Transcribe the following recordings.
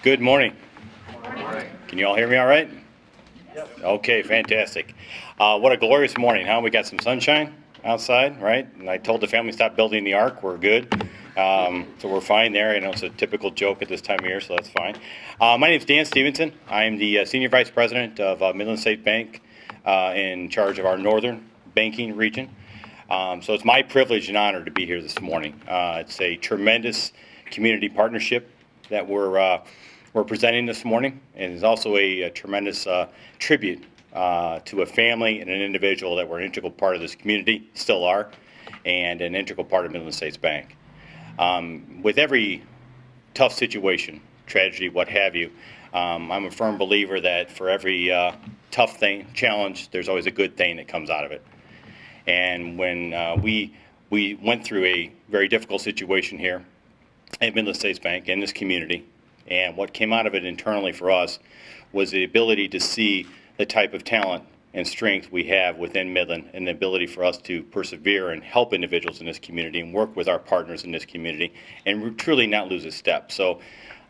Good morning. Morning. Can you all hear me all right? Yes. Okay, fantastic. What a glorious morning, huh? We got some sunshine outside, right? And I told the family stop building the ark. We're good. So we're fine there. I know it's a typical joke at this time of year, so that's fine. My name is Dan Stevenson. I'm the Senior Vice President of Midland State Bank, in charge of our northern banking region. So it's my privilege and honor to be here this morning. It's a tremendous community partnership that we're presenting this morning, and it's also a tremendous tribute to a family and an individual that were an integral part of this community, still are, and an integral part of Midland States Bank. With every tough situation, tragedy, what have you, I'm a firm believer that for every tough thing, challenge, there's always a good thing that comes out of it. And when we went through a very difficult situation here at Midland States Bank in this community, and what came out of it internally for us was the ability to see the type of talent and strength we have within Midland, and the ability for us to persevere and help individuals in this community and work with our partners in this community and truly not lose a step. So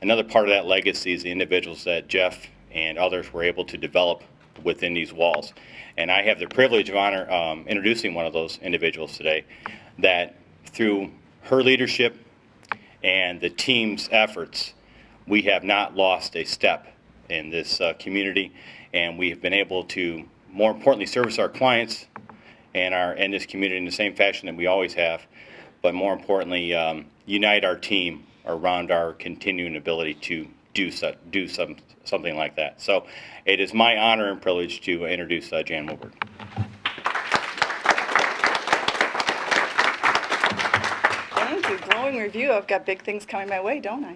another part of that legacy is the individuals that Jeff and others were able to develop within these walls. And I have the privilege of honor introducing one of those individuals today, that through her leadership and the team's efforts, we have not lost a step in this community, and we have been able to, more importantly, service our clients and this community in the same fashion that we always have, but more importantly, unite our team around our continuing ability to do something like that. So it is my honor and privilege to introduce Jan Wilbert. Thank you. Glowing review. I've got big things coming my way, don't I?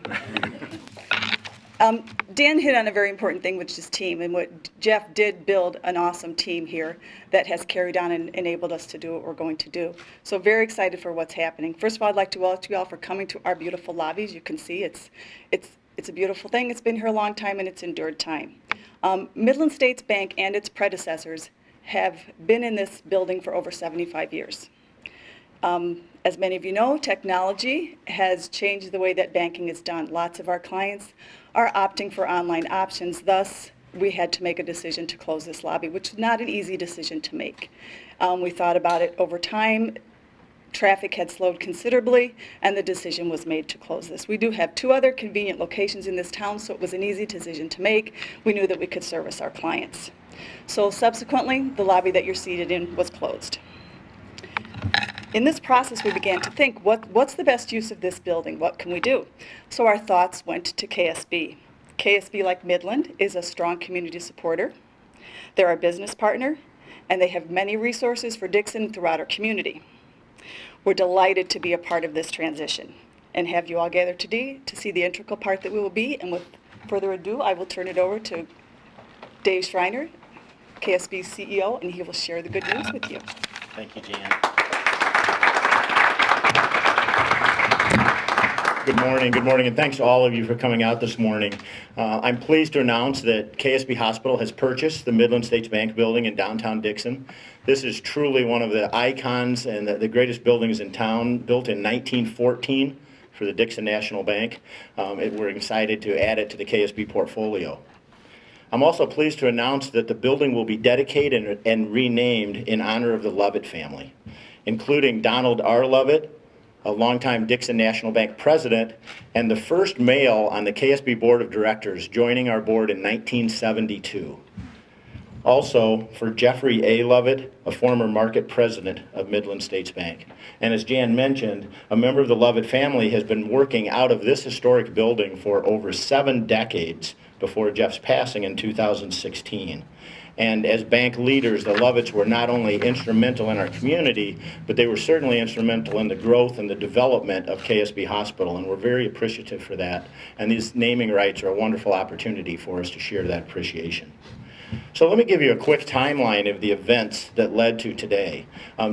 Dan hit on a very important thing, which is team, and what Jeff did build an awesome team here that has carried on and enabled us to do what we're going to do. So very excited for what's happening. First of all, I'd like to welcome you all for coming to our beautiful lobbies. You can see it's a beautiful thing. It's been here a long time, and it's endured time. Midland States Bank and its predecessors have been in this building for over 75 years. As many of you know, technology has changed the way that banking is done. Lots of our clients are opting for online options. Thus, we had to make a decision to close this lobby, which is not an easy decision to make. We thought about it over time. Traffic had slowed considerably, and the decision was made to close this. We do have 2 other convenient locations in this town, so it was an easy decision to make. We knew that we could service our clients. So subsequently, the lobby that you're seated in was closed. In this process, we began to think, what's the best use of this building? What can we do? So our thoughts went to KSB. KSB, like Midland, is a strong community supporter. They're our business partner, and they have many resources for Dixon throughout our community. We're delighted to be a part of this transition and have you all gathered today to see the integral part that we will be. And with further ado, I will turn it over to Dave Schreiner, KSB's CEO, and he will share the good news with you. Thank you, Jan. Good morning, and thanks to all of you for coming out this morning. I'm pleased to announce that KSB Hospital has purchased the Midland States Bank building in downtown Dixon. This is truly one of the icons and the greatest buildings in town, built in 1914 for the Dixon National Bank. We're excited to add it to the KSB portfolio. I'm also pleased to announce that the building will be dedicated and renamed in honor of the Lovett family, including Donald R. Lovett, a longtime Dixon National Bank president, and the first male on the KSB Board of Directors, joining our board in 1972. Also, for Jeffrey A. Lovett, a former market president of Midland States Bank. And as Jan mentioned, a member of the Lovett family has been working out of this historic building for over 7 decades before Jeff's passing in 2016. And as bank leaders, the Lovetts were not only instrumental in our community, but they were certainly instrumental in the growth and the development of KSB Hospital, and we're very appreciative for that. And these naming rights are a wonderful opportunity for us to share that appreciation. So let me give you a quick timeline of the events that led to today.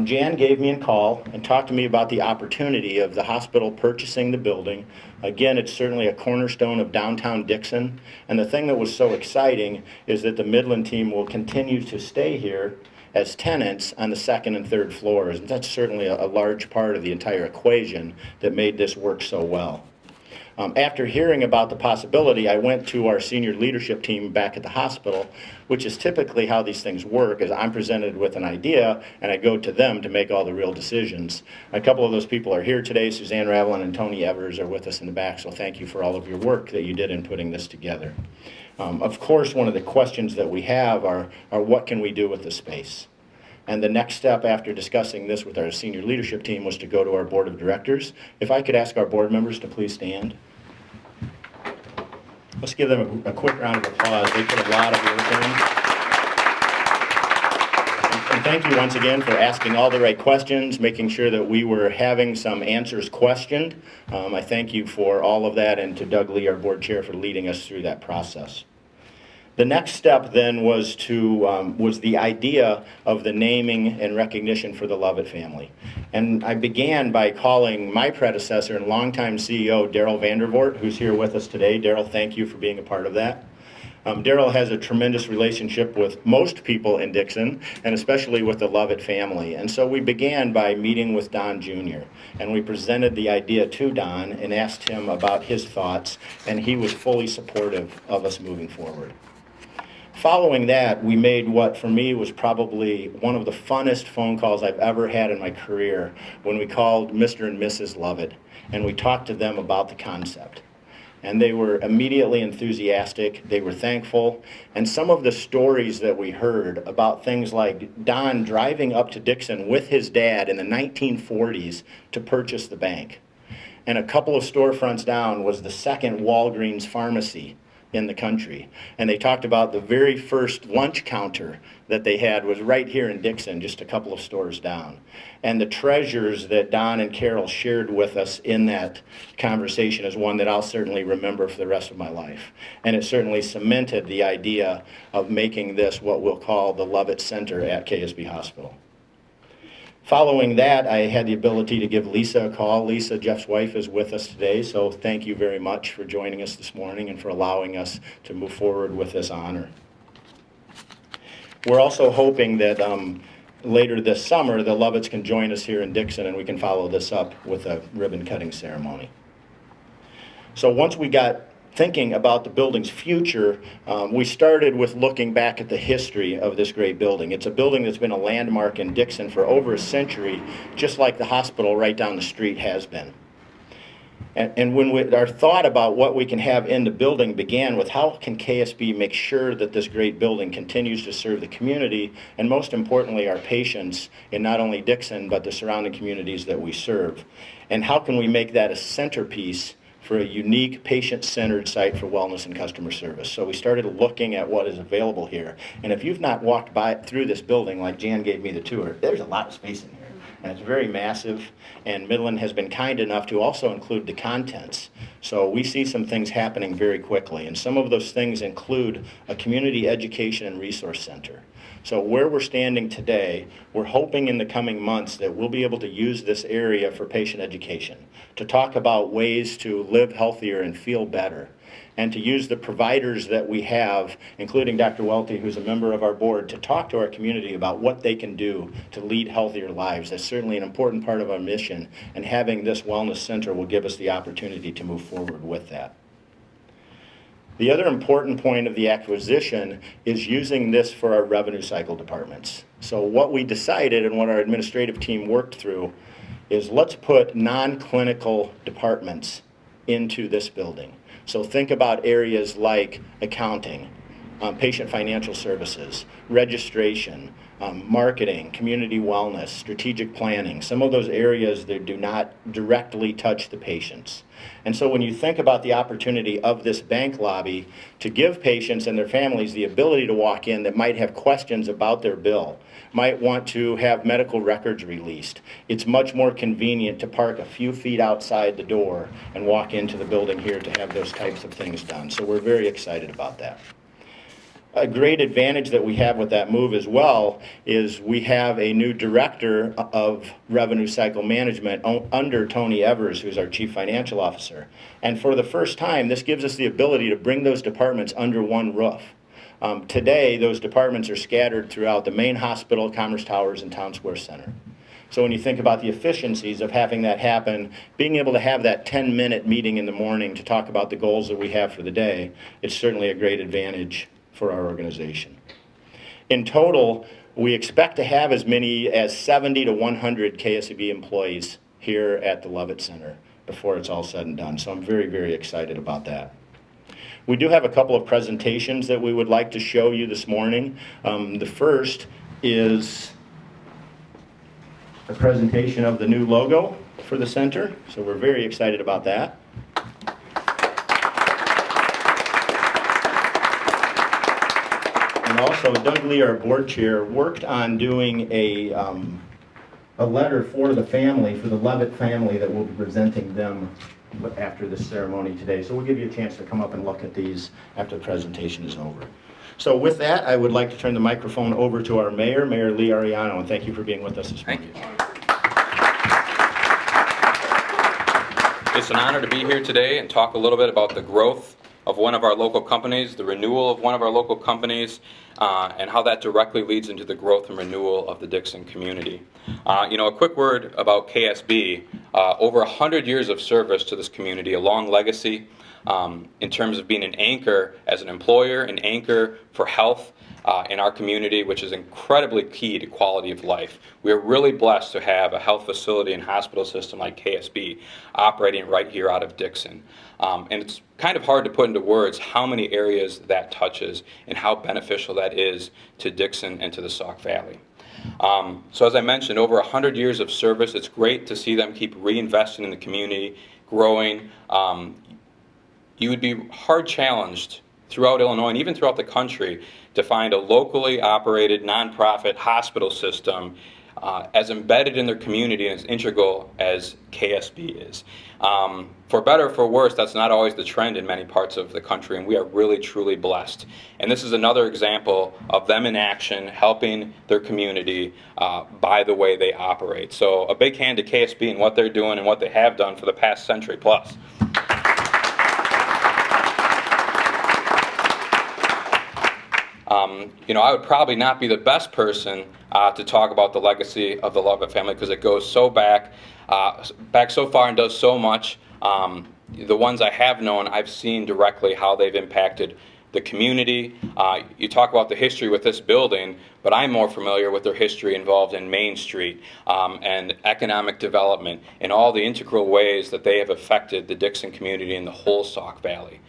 Jan gave me a call and talked to me about the opportunity of the hospital purchasing the building. Again, it's certainly a cornerstone of downtown Dixon. And the thing that was so exciting is that the Midland team will continue to stay here as tenants on the 2nd and 3rd floors. And that's certainly a large part of the entire equation that made this work so well. After hearing about the possibility, I went to our senior leadership team back at the hospital, which is typically how these things work, is I'm presented with an idea and I go to them to make all the real decisions. A couple of those people are here today. Suzanne Ravelin and Tony Evers are with us in the back, so thank you for all of your work that you did in putting this together. Of course, one of the questions that we have are what can we do with the space? And the next step after discussing this with our senior leadership team was to go to our board of directors. If I could ask our board members to please stand. Let's give them a quick round of applause. They put a lot of work in. And thank you once again for asking all the right questions, making sure that we were having some answers questioned. I thank you for all of that, and to Doug Lee, our board chair, for leading us through that process. The next step then was the idea of the naming and recognition for the Lovett family. And I began by calling my predecessor and longtime CEO, Daryl Vandervoort, who's here with us today. Daryl, thank you for being a part of that. Daryl has a tremendous relationship with most people in Dixon, and especially with the Lovett family. And so we began by meeting with Don Jr., and we presented the idea to Don and asked him about his thoughts, and he was fully supportive of us moving forward. Following that, we made what for me was probably one of the funnest phone calls I've ever had in my career, when we called Mr. and Mrs. Lovett and we talked to them about the concept. And they were immediately enthusiastic, they were thankful, and some of the stories that we heard about things like Don driving up to Dixon with his dad in the 1940s to purchase the bank. And a couple of storefronts down was the second Walgreens pharmacy in the country. And they talked about the very first lunch counter that they had was right here in Dixon, just a couple of stores down. And the treasures that Don and Carol shared with us in that conversation is one that I'll certainly remember for the rest of my life. And it certainly cemented the idea of making this what we'll call the Lovett Center at KSB Hospital. Following that, I had the ability to give Lisa a call. Lisa, Jeff's wife, is with us today, so thank you very much for joining us this morning and for allowing us to move forward with this honor. We're also hoping that later this summer, the Lovetts can join us here in Dixon and we can follow this up with a ribbon cutting ceremony. So once we got thinking about the building's future, we started with looking back at the history of this great building. It's a building that's been a landmark in Dixon for over a century, just like the hospital right down the street has been. And when our thought about what we can have in the building began with how can KSB make sure that this great building continues to serve the community, and most importantly our patients in not only Dixon but the surrounding communities that we serve. And how can we make that a centerpiece for a unique patient-centered site for wellness and customer service. So we started looking at what is available here. And if you've not walked through this building like Jan gave me the tour, there's a lot of space in here. And it's very massive, and Midland has been kind enough to also include the contents. So we see some things happening very quickly, and some of those things include a community education and resource center. So where we're standing today, we're hoping in the coming months that we'll be able to use this area for patient education, to talk about ways to live healthier and feel better, and to use the providers that we have, including Dr. Welty, who's a member of our board, to talk to our community about what they can do to lead healthier lives. That's certainly an important part of our mission, and having this wellness center will give us the opportunity to move forward with that. The other important point of the acquisition is using this for our revenue cycle departments. So what we decided and what our administrative team worked through is let's put non-clinical departments into this building. So think about areas like accounting, patient financial services, registration, marketing, community wellness, strategic planning, some of those areas that do not directly touch the patients. And so when you think about the opportunity of this bank lobby to give patients and their families the ability to walk in that might have questions about their bill, might want to have medical records released, it's much more convenient to park a few feet outside the door and walk into the building here to have those types of things done. So we're very excited about that. A great advantage that we have with that move as well is we have a new director of revenue cycle management under Tony Evers, who's our chief financial officer. And for the first time, this gives us the ability to bring those departments under one roof. Today, those departments are scattered throughout the main hospital, Commerce Towers, and Town Square Center. So when you think about the efficiencies of having that happen, being able to have that 10-minute meeting in the morning to talk about the goals that we have for the day, it's certainly a great advantage for our organization. In total, we expect to have as many as 70 to 100 KSB employees here at the Lovett Center before it's all said and done. So I'm very, very excited about that. We do have a couple of presentations that we would like to show you this morning. The first is a presentation of the new logo for the center, so we're very excited about that. And also, Doug Lee, our board chair, worked on doing a letter for the family, for the Lovett family, that we'll be presenting them after this ceremony today. So we'll give you a chance to come up and look at these after the presentation is over. So with that, I would like to turn the microphone over to our mayor, Mayor Lee Ariano, and thank you for being with us this morning. Thank you. It's an honor to be here today and talk a little bit about the growth of one of our local companies, the renewal of one of our local companies, and how that directly leads into the growth and renewal of the Dixon community. A quick word about KSB. Over 100 years of service to this community, a long legacy in terms of being an anchor as an employer, an anchor for health in our community, which is incredibly key to quality of life. We are really blessed to have a health facility and hospital system like KSB operating right here out of Dixon. And it's kind of hard to put into words how many areas that touches and how beneficial that is to Dixon and to the Sauk Valley. So as I mentioned, over 100 years of service. It's great to see them keep reinvesting in the community, growing. You would be hard challenged throughout Illinois and even throughout the country to find a locally operated nonprofit hospital system as embedded in their community and as integral as KSB is. For better or for worse, that's not always the trend in many parts of the country, and we are really, truly blessed. And this is another example of them in action, helping their community by the way they operate. So a big hand to KSB and what they're doing and what they have done for the past century plus. I would probably not be the best person to talk about the legacy of the Lovett family because it goes so back so far and does so much. The ones I have known, I've seen directly how they've impacted the community. You talk about the history with this building, but I'm more familiar with their history involved in Main Street and economic development and all the integral ways that they have affected the Dixon community and the whole Sauk Valley.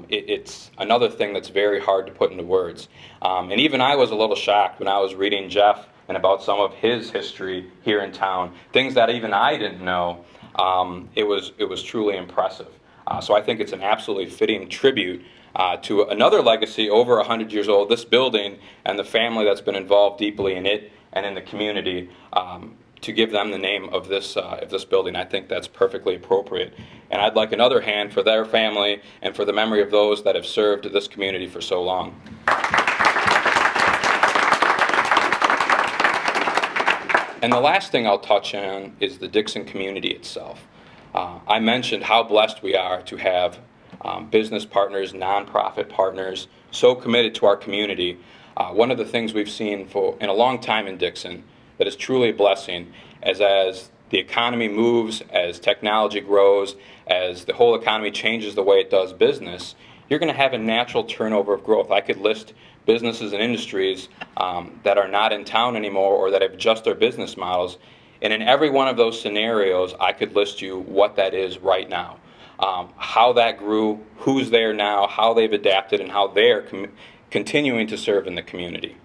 It's another thing that's very hard to put into words. And even I was a little shocked when I was reading Jeff and about some of his history here in town, things that even I didn't know. It was truly impressive. So I think it's an absolutely fitting tribute to another legacy over 100 years old, this building and the family that's been involved deeply in it and in the community. To give them the name of this building, I think that's perfectly appropriate. And I'd like another hand for their family and for the memory of those that have served this community for so long. And the last thing I'll touch on is the Dixon community itself. I mentioned how blessed we are to have business partners, nonprofit partners, so committed to our community. One of the things we've seen in a long time in Dixon that is truly a blessing as the economy moves, as technology grows, as the whole economy changes the way it does business, you're going to have a natural turnover of growth. I could list businesses and industries that are not in town anymore or that have just their business models. And in every one of those scenarios, I could list you what that is right now, how that grew, who's there now, how they've adapted, and how they're continuing to serve in the community.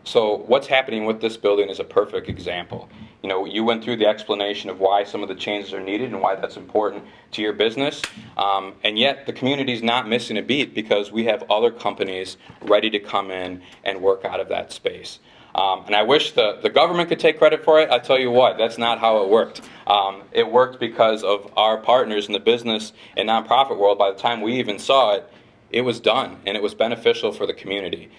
So what's happening with this building is a perfect example. You went through the explanation of why some of the changes are needed and why that's important to your business, and yet the community's not missing a beat because we have other companies ready to come in and work out of that space. And I wish the government could take credit for it. I tell you what, that's not how it worked. It worked because of our partners in the business and nonprofit world. By the time we even saw it, it was done, and it was beneficial for the community.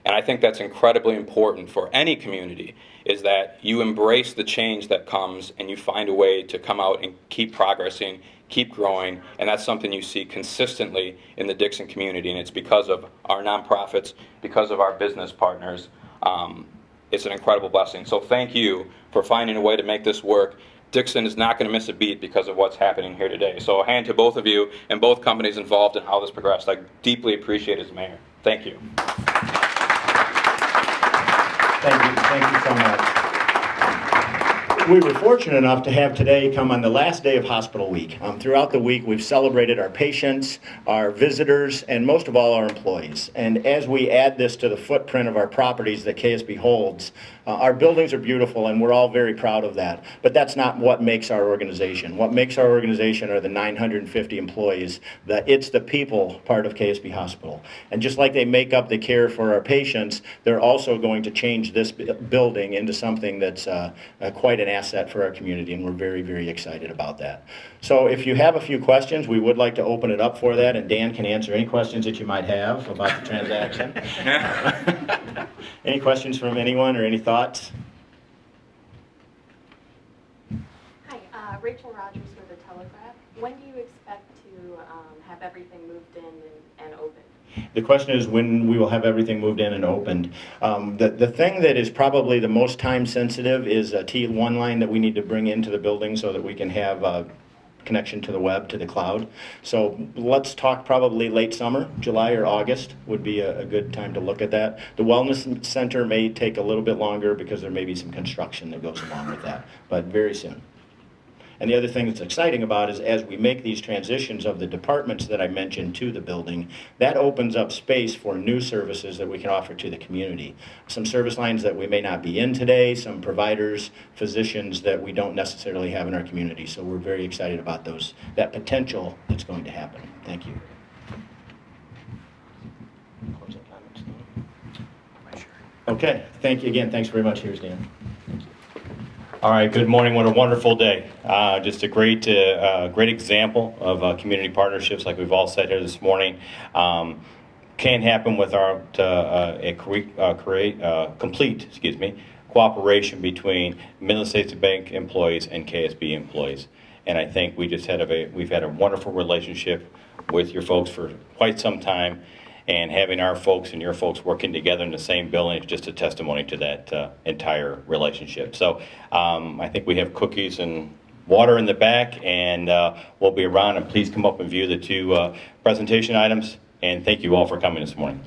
And I think that's incredibly important for any community, is that you embrace the change that comes and you find a way to come out and keep progressing, keep growing, and that's something you see consistently in the Dixon community, and it's because of our nonprofits, because of our business partners. it's an incredible blessing. So thank you for finding a way to make this work. Dixon is not going to miss a beat because of what's happening here today. So a hand to both of you and both companies involved in how this progressed. I deeply appreciate it as mayor. Thank you. Thank you so much. We were fortunate enough to have today come on the last day of hospital week. Throughout the week, we've celebrated our patients, our visitors, and most of all, our employees. And as we add this to the footprint of our properties that KSB holds, our buildings are beautiful, and we're all very proud of that. But that's not what makes our organization. What makes our organization are the 950 employees, it's the people part of KSB Hospital. And just like they make up the care for our patients, they're also going to change this building into something that's quite an asset for our community, and we're very, very excited about that. So if you have a few questions, we would like to open it up for that, and Dan can answer any questions that you might have about the transaction. Any questions from anyone or any thoughts? Hi, Rachel Rogers with the Telegraph. When do you expect to have everything moved in and open? The question is when we will have everything moved in and opened. The thing that is probably the most time sensitive is a T1 line that we need to bring into the building so that we can have a connection to the web, to the cloud. So let's talk probably late summer, July or August would be a good time to look at that. The Wellness Center may take a little bit longer because there may be some construction that goes along with that, but very soon. And the other thing that's exciting about is as we make these transitions of the departments that I mentioned to the building, that opens up space for new services that we can offer to the community. Some service lines that we may not be in today, some providers, physicians that we don't necessarily have in our community. So we're very excited about that potential that's going to happen. Thank you. Okay, thank you again. Thanks very much. Here's Dan. All right, good morning. What a wonderful day. Just a great example of community partnerships like we've all said here this morning. Can happen without complete cooperation between Midland States Bank employees and KSB employees. And I think we've had a wonderful relationship with your folks for quite some time. And having our folks and your folks working together in the same building is just a testimony to that entire relationship. So I think we have cookies and water in the back, and we'll be around. And please come up and view the two presentation items. And thank you all for coming this morning.